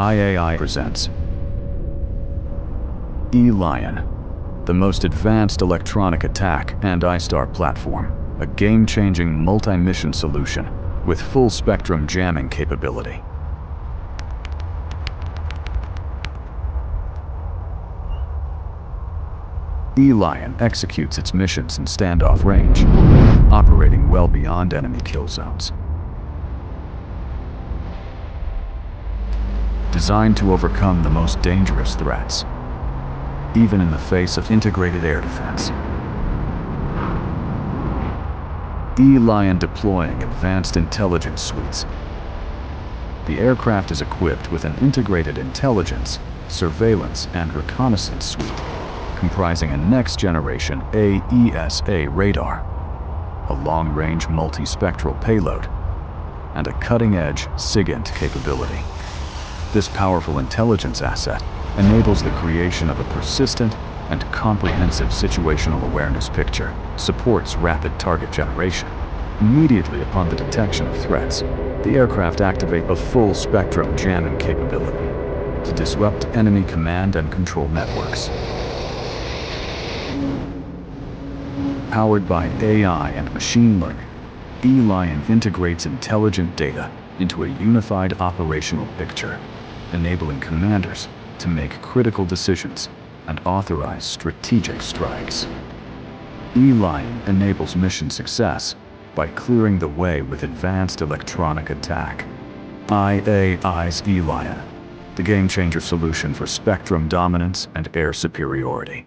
IAI presents Ellyon, the most advanced electronic attack and ISTAR platform, a game-changing multi-mission solution with full-spectrum jamming capability. Ellyon executes its missions in standoff range, operating well beyond enemy kill zones. Designed to overcome the most dangerous threats, even in the face of integrated air defense. Ellyon deploying advanced intelligence suites. The aircraft is equipped with an integrated intelligence, surveillance, and reconnaissance suite, comprising a next-generation AESA radar, a long-range multispectral payload, and a cutting-edge SIGINT capability. This powerful intelligence asset enables the creation of a persistent and comprehensive situational awareness picture, supports rapid target generation. Immediately upon the detection of threats, the aircraft activate a full-spectrum jamming capability to disrupt enemy command and control networks. Powered by AI and machine learning, Ellyon integrates intelligent data into a unified operational picture, enabling commanders to make critical decisions and authorize strategic strikes. Ellyon enables mission success by clearing the way with advanced electronic attack. IAI's Ellyon, the game-changer solution for spectrum dominance and air superiority.